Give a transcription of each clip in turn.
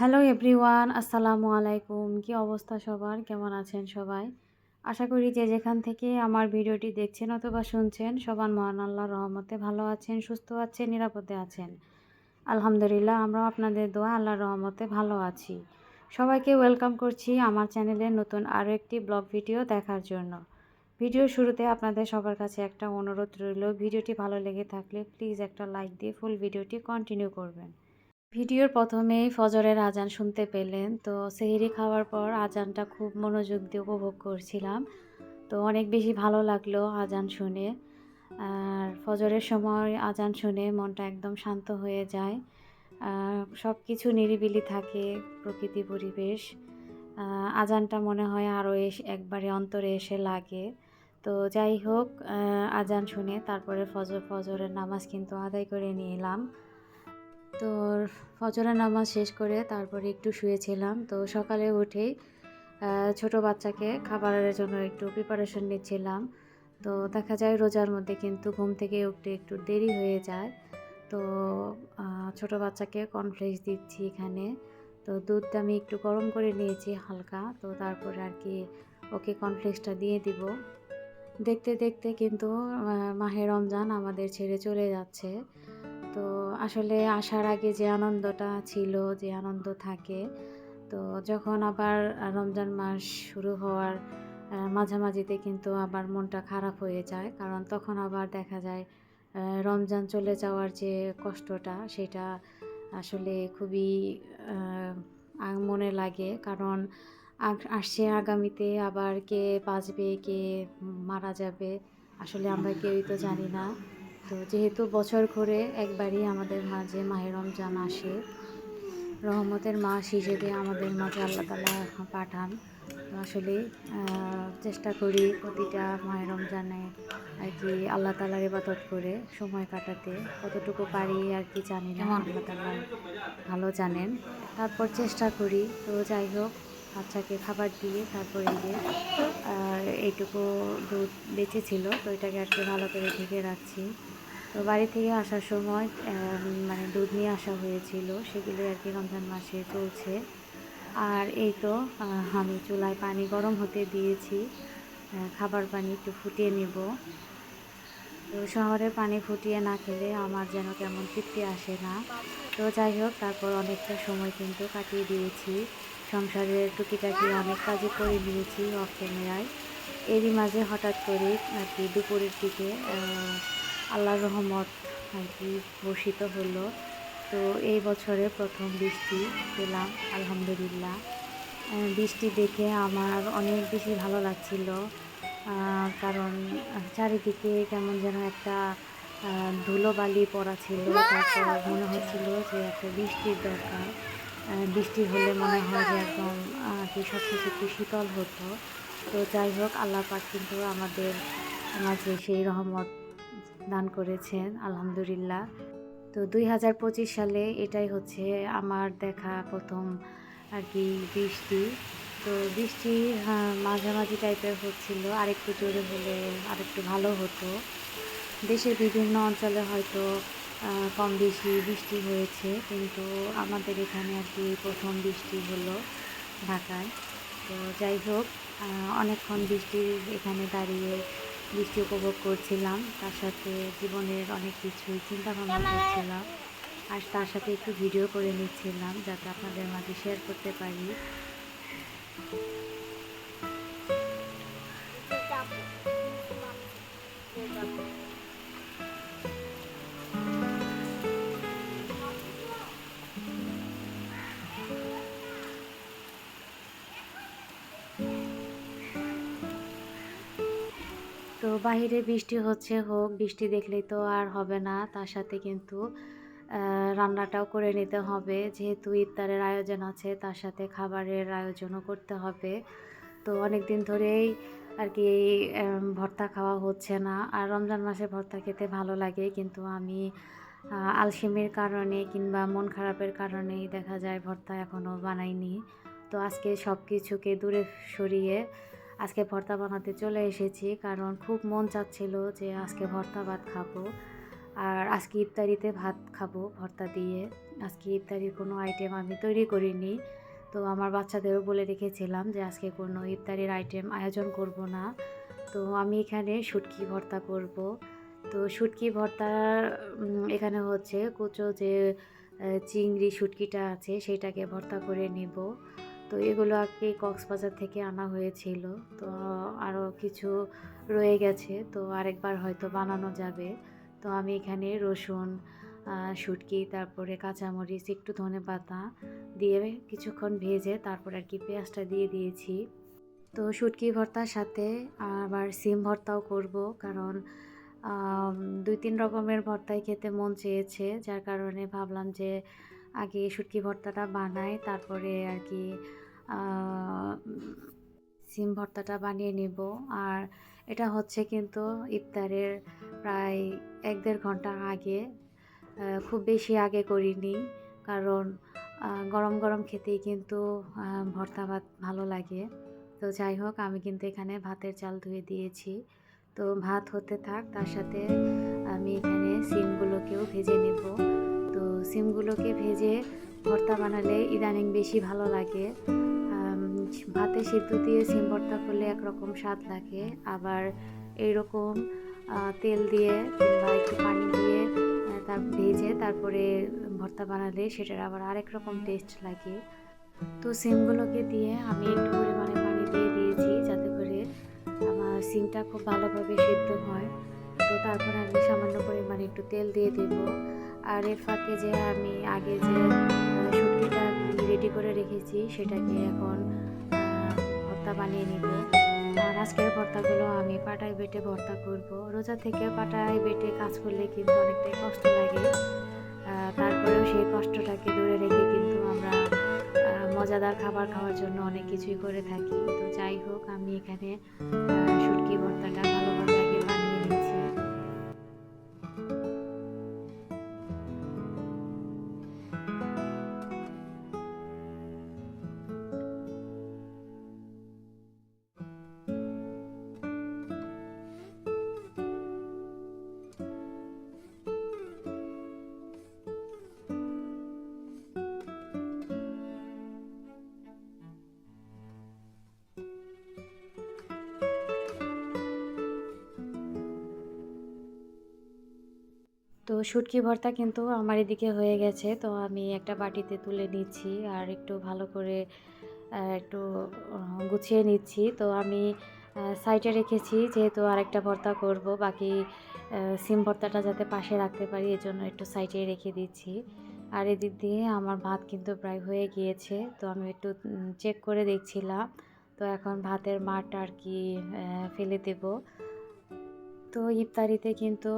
Hello everyone, আসসালামু আলাইকুম। কি অবস্থা সবার? কেমন আছেন সবাই? আশা করি যে যেখান থেকে আমার ভিডিওটি দেখছেন অথবা শুনছেন সবার মহান আল্লাহর রহমতে ভালো আছেন, সুস্থ আছেন, নিরাপদে আছেন। আলহামদুলিল্লাহ, আমরাও আপনাদের দোয়া আল্লাহর রহমতে ভালো আছি। সবাইকে ওয়েলকাম করছি আমার চ্যানেলে নতুন আরও একটি ব্লগ ভিডিও দেখার জন্য। ভিডিওর শুরুতে আপনাদের সবার কাছে একটা অনুরোধ রইল, ভিডিওটি ভালো লেগে থাকলে প্লিজ একটা লাইক দিয়ে ফুল ভিডিওটি কন্টিনিউ করবেন। ভিডিওর প্রথমেই ফজরের আজান শুনতে পেলেন। তো সেহরি খাওয়ার পর আজানটা খুব মনোযোগ দিয়ে উপভোগ করছিলাম। তো অনেক বেশি ভালো লাগলো আজান শুনে। আর ফজরের সময় আজান শুনে মনটা একদম শান্ত হয়ে যায়। সব কিছু নিরিবিলি থাকে, প্রকৃতি পরিবেশ। আজানটা মনে হয় আরও একবারে অন্তরে এসে লাগে। তো যাই হোক, আজান শুনে তারপরে ফজরের নামাজ কিন্তু আদায় করে নিলাম। তো ফজরের নামাজ শেষ করে তারপরে একটু শুয়েছিলাম। তো সকালে উঠেই ছোট বাচ্চাকে খাবারের জন্য একটু প্রিপারেশন নিচ্ছিলাম। তো দেখা যায় রোজার মধ্যে কিন্তু ঘুম থেকে উঠতে একটু দেরি হয়ে যায়। তো ছোট বাচ্চাকে কর্নফ্লেক্স দিচ্ছি এখানে। তো দুধটা আমি একটু গরম করে নিয়েছি হালকা। তো তারপরে আর কি ওকে কর্নফ্লেক্সটা দিয়ে দিব। দেখতে দেখতে কিন্তু মাহে রমজান আমাদের ছেড়ে চলে যাচ্ছে। তো আসলে আসার আগে যে আনন্দটা ছিল, যে আনন্দ থাকে, তো যখন আবার রমজান মাস শুরু হওয়ার মাঝামাঝিতে কিন্তু আবার মনটা খারাপ হয়ে যায়। কারণ তখন আবার দেখা যায় রমজান চলে যাওয়ার যে কষ্টটা, সেটা আসলে খুবই মনে লাগে। কারণ আসছে আগামীতে আবার কে বাঁচবে, কে মারা যাবে, আসলে আমরা কেউই তো জানি না। তো যেহেতু বছর ঘুরে একবারই আমাদের মাঝে মাহে রমজান আসে, রহমতের মাস হিসেবে আমাদের মাঝে আল্লাহ তাআলা পাঠান। তো আসলে চেষ্টা করি প্রতিটা মাহে রমজানে আর কি আল্লাহ তাআলার ইবাদত করে সময় কাটাতে। কতটুকু পারি আর কি জানি না, আল্লাহ তাআলা ভালো জানেন। তারপর চেষ্টা করি। তো যাই হোক, বাচ্চাকে খাবার দিয়ে তারপর এই যে এইটুকু দুধ বেঁচেছিল, তো এটাকে আর কি ভালো করে ঢেকে রাখছি। তো বাড়ি থেকে আসার সময় মানে দুধ নিয়ে আসা হয়েছিল, সেগুলো আর কি রমজান মাসে চলছে। আর এই তো আমি চুলায় পানি গরম হতে দিয়েছি, খাবার পানি একটু ফুটিয়ে নেব। তো শহরে পানি ফুটিয়ে না খেলে আমার যেন কেমন তৃপ্তি আসে না। তো যাই হোক, তারপর অনেকটা সময় কিন্তু কাটিয়ে দিয়েছি, সংসারের টুকিটাকি অনেক কাজে করে নিয়েছি অফ ক্যামেরায়। এরই মাঝে হঠাৎ করে আর কি দুপুরের দিকে আল্লাহর রহমত আর কি বর্ষিত হলো। তো এই বছরে প্রথম বৃষ্টি পেলাম, আলহামদুলিল্লাহ। বৃষ্টি দেখে আমার অনেক বেশি ভালো লাগছিল। কারণ চারিদিকে কেমন যেন একটা ধুলোবালি পড়া ছিল। তারপর মনে হচ্ছিল যে একটা বৃষ্টির দরকার। বৃষ্টি হলে মনে হয় যে একদম কি সব কিছু একটু শীতল হতো। তো যাই হোক, আল্লাহ পাক কিন্তু আমাদের মাঝে সেই রহমত দান করেছেন, আলহামদুলিল্লাহ। তো 2025 সালে এটাই হচ্ছে আমার দেখা প্রথম আর কি বৃষ্টি। তো বৃষ্টি মাঝামাঝি টাইপের হচ্ছিল, আরেকটু জোরে হলে আরেকটু ভালো হতো। দেশের বিভিন্ন অঞ্চলে হয়তো কম বেশি বৃষ্টি হয়েছে, কিন্তু আমাদের এখানে আর কি প্রথম বৃষ্টি হলো ঢাকায়। তো যাই হোক, অনেকক্ষণ বৃষ্টির এখানে দাঁড়িয়ে বৃষ্টি উপভোগ করছিলাম, তার সাথে জীবনের অনেক কিছুই চিন্তা ভাবনা করছিলাম। আর তার সাথে একটু ভিডিও করে নিচ্ছিলাম যাতে আপনাদের মাঝে শেয়ার করতে পারি। তো বাহিরে বৃষ্টি হচ্ছে, হোক, বৃষ্টি দেখলেই তো আর হবে না, তার সাথে কিন্তু রান্নাটাও করে নিতে হবে। যেহেতু ইফতারের আয়োজন আছে, তার সাথে খাবারের আয়োজনও করতে হবে। তো অনেক দিন ধরেই আর কি ভর্তা খাওয়া হচ্ছে না। আর রমজান মাসে ভর্তা খেতে ভালো লাগে, কিন্তু আমি আলসেমির কারণে কিংবা মন খারাপের কারণেই দেখা যায় ভর্তা এখনও বানাইনি। তো আজকে সব কিছুকে দূরে সরিয়ে আজকে ভর্তা বানাতে চলে এসেছি, কারণ খুব মন চাচ্ছিল যে আজকে ভর্তা ভাত খাবো। আর আজকে ইফতারিতে ভাত খাবো ভর্তা দিয়ে। আজকে ইফতারির কোনো আইটেম আমি তৈরি করিনি। তো আমার বাচ্চাদেরও বলে রেখেছিলাম যে আজকে কোনো ইফতারির আইটেম আয়োজন করব না। তো আমি এখানে শুটকি ভর্তা করব। তো শুটকি ভর্তা এখানে হচ্ছে কুচো যে চিংড়ি শুটকিটা আছে সেটাকে ভর্তা করে নিব। তো এগুলো আজকে কক্সবাজার থেকে আনা হয়েছিল। তো আরও কিছু রয়ে গেছে, তো আরেকবার হয়তো বানানো যাবে। তো আমি এখানে রসুন, শুটকি, তারপরে কাঁচামরিচ, একটু ধনেপাতা দিয়ে কিছুক্ষণ ভেজে তারপর আর কি পেঁয়াজটা দিয়ে দিয়েছি। তো শুটকি ভর্তার সাথে আবার সিম ভর্তাও করব, কারণ ২-৩ রকমের ভর্তাই খেতে মন চেয়েছে, যার কারণে ভাবলাম যে আগে শুটকি ভর্তাটা বানাই, তারপরে আর কি সিম ভর্তাটা বানিয়ে নেব। আর এটা হচ্ছে কিন্তু ইফতারের প্রায় ১-১.৫ ঘন্টা আগে, খুব বেশি আগে করিনি, কারণ গরম গরম খেতেই কিন্তু ভর্তা ভাত ভালো লাগে। তো যাই হোক, আমি কিন্তু এখানে ভাতের চাল ধুয়ে দিয়েছি। তো ভাত হতে থাক, তার সাথে আমি এখানে সিমগুলোকেও ভেজে নেব। তো সিমগুলোকে ভেজে ভর্তা বানালে ইদানিং বেশি ভালো লাগে। ভাতে সিদ্ধ দিয়ে সিম ভর্তা করলে একরকম স্বাদ লাগে, আবার এইরকম তেল দিয়ে কিংবা একটু পানি দিয়ে তার ভেজে তারপরে ভর্তা বানালে সেটার আবার আরেক রকম টেস্ট লাগে। তো সিমগুলোকে দিয়ে আমি একটু পরিমাণে পানি দিয়ে দিয়েছি, যাতে করে আমার সিমটা খুব ভালোভাবে সিদ্ধ হয়। তো তারপরে আমি সামান্য পরিমাণে একটু তেল দিয়ে দেব। আর এর ফাঁকে যে আমি আগে যে শুটকিটা রেডি করে রেখেছি সেটাকে এখন ভর্তা বানিয়ে নিব। আর আজকের ভর্তাগুলো আমি পাটায় বেটে ভর্তা করব। রোজা থেকে পাটায় বেটে কাজ করলে কিন্তু অনেকটাই কষ্ট লাগে, তারপরেও সেই কষ্টটাকে দূরে রেখে কিন্তু আমরা মজাদার খাবার খাওয়ার জন্য অনেক কিছুই করে থাকি। তো যাই হোক, আমি এখানে শুটকি ভর্তাটা ভালোভাবে আগে বানিয়ে নিচ্ছি। তো শুটকি ভর্তা কিন্তু আমার এদিকে হয়ে গেছে। তো আমি একটা বাটিতে তুলে নিচ্ছি আর একটু ভালো করে একটু গুছিয়ে নিচ্ছি। তো আমি সাইডে রেখেছি, যেহেতু আরেকটা ভর্তা করব, বাকি সিম ভর্তাটা যাতে পাশে রাখতে পারি এজন্য একটু সাইডে রেখে দিচ্ছি। আর এদিক দিয়ে আমার ভাত কিন্তু প্রায় হয়ে গিয়েছে। তো আমি একটু চেক করে দেখছিলাম। তো এখন ভাতের মাড়টা আর কি ফেলে দেব। তো ইফতারিতে কিন্তু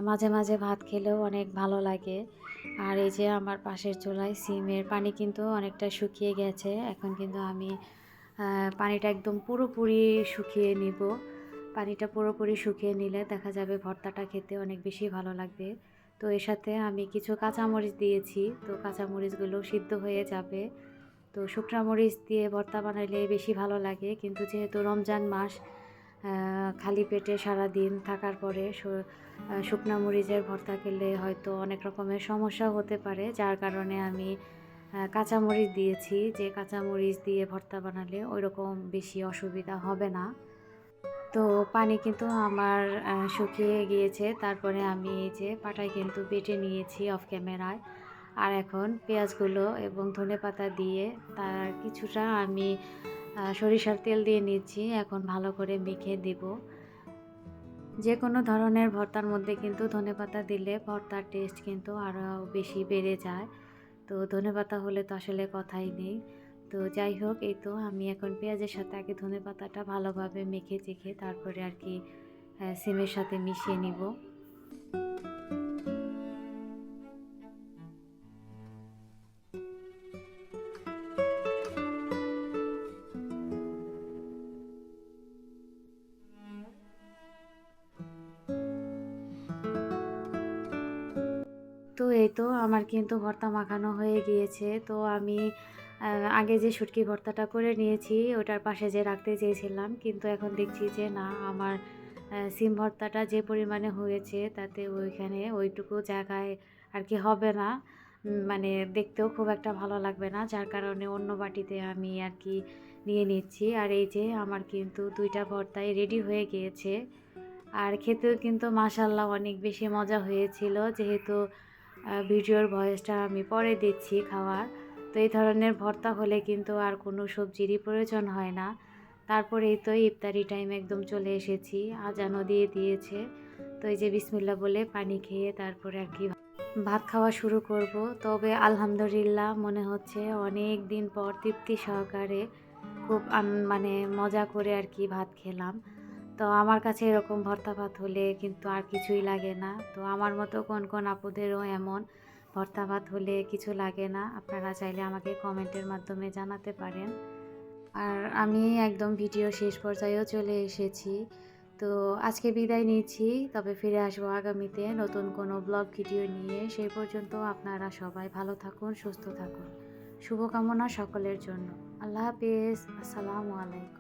মাঝে মাঝে ভাত খেলেও অনেক ভালো লাগে। আর এই যে আমার পাশের চুলায় সিমের পানি কিন্তু অনেকটা শুকিয়ে গেছে। এখন কিন্তু আমি পানিটা একদম পুরোপুরি শুকিয়ে নিব। পানিটা পুরোপুরি শুকিয়ে নিলে দেখা যাবে ভর্তাটা খেতে অনেক বেশি ভালো লাগবে। তো এর সাথে আমি কিছু কাঁচামরিচ দিয়েছি। তো কাঁচামরিচগুলো সিদ্ধ হয়ে যাবে। তো শুকনা মরিচ দিয়ে ভর্তা বানাইলে বেশি ভালো লাগে, কিন্তু যেহেতু রমজান মাস, খালি পেটে সারাদিন থাকার পরে শুকনা মরিচের ভর্তা খেলে হয়তো অনেক রকমের সমস্যা হতে পারে, যার কারণে আমি কাঁচামরিচ দিয়েছি, যে কাঁচামরিচ দিয়ে ভর্তা বানালে ওই রকম বেশি অসুবিধা হবে না। তো পানি কিন্তু আমার শুকিয়ে গিয়েছে। তারপরে আমি এই যে পাটায় কিন্তু বেটে নিয়েছি অফ ক্যামেরায়। আর এখন পেঁয়াজগুলো এবং ধনেপাতা দিয়ে তার কিছুটা আমি সরিষার তেল দিয়ে নিচ্ছি। এখন ভালো করে মেখে দেব। যে কোনো ধরনের ভর্তার মধ্যে কিন্তু ধনেপাতা দিলে ভর্তার টেস্ট কিন্তু আরও বেশি বেড়ে যায়। তো ধনেপাতা হলে তো আসলে কথাই নেই। তো যাই হোক, এই তো আমি এখন পেঁয়াজের সাথে আগে ধনেপাতাটা ভালোভাবে মেখে চেখে তারপরে আর কি সিমের সাথে মিশিয়ে নিব। তো এই তো আমার কিন্তু ভর্তা মাখানো হয়ে গিয়েছে। তো আমি আ আগে যে শুটকি ভর্তাটা করে নিয়েছি ওটার পাশে যে রাখতে চেয়েছিলাম, কিন্তু এখন দেখছি যে না, আমার সিম ভর্তাটা যে পরিমাণে হয়েছে তাতে ওইখানে ওইটুকু জায়গায় আর কি হবে না। মানে দেখতেও খুব একটা ভালো লাগবে না, যার কারণে অন্য বাটিতে আমি আর কি নিয়ে নিচ্ছি। আর এই যে আমার কিন্তু 2টা ভর্তাই রেডি হয়ে গিয়েছে। আর খেতেও কিন্তু মাশাআল্লাহ অনেক বেশি মজা হয়েছিল, যেহেতু ভিডিওর ভয়েসটা আমি পরে দিচ্ছি খাওয়ার। তো এই ধরনের ভর্তা হলে কিন্তু আর কোনো সবজিরই প্রয়োজন হয় না। তারপরেই তো ইফতারি টাইম একদম চলে এসেছি, আজানও দিয়ে দিয়েছে। তো এই যে বিসমিল্লাহ বলে পানি খেয়ে তারপরে আর কি ভাত খাওয়া শুরু করব। তবে আলহামদুলিল্লাহ মনে হচ্ছে অনেক দিন পর তৃপ্তি সহকারে খুব মানে মজা করে আর কি ভাত খেলাম। তো আমার কাছে এরকম ভর্তা ভাত হলে কিন্তু আর কিছুই লাগে না। তো আমার মতো কোন কোন আপুদেরও এমন ভর্তা ভাত হলে কিছু লাগে না, আপনারা চাইলে আমাকে কমেন্টের মাধ্যমে জানাতে পারেন। আর আমি একদম ভিডিও শেষ পর্যায়েও চলে এসেছি। তো আজকে বিদায় নিচ্ছি, তবে ফিরে আসবো আগামীতে নতুন কোনো ব্লগ ভিডিও নিয়ে। সেই পর্যন্ত আপনারা সবাই ভালো থাকুন, সুস্থ থাকুন। শুভকামনা সকলের জন্য। আল্লাহ হাফেজ। আসসালামু আলাইকুম।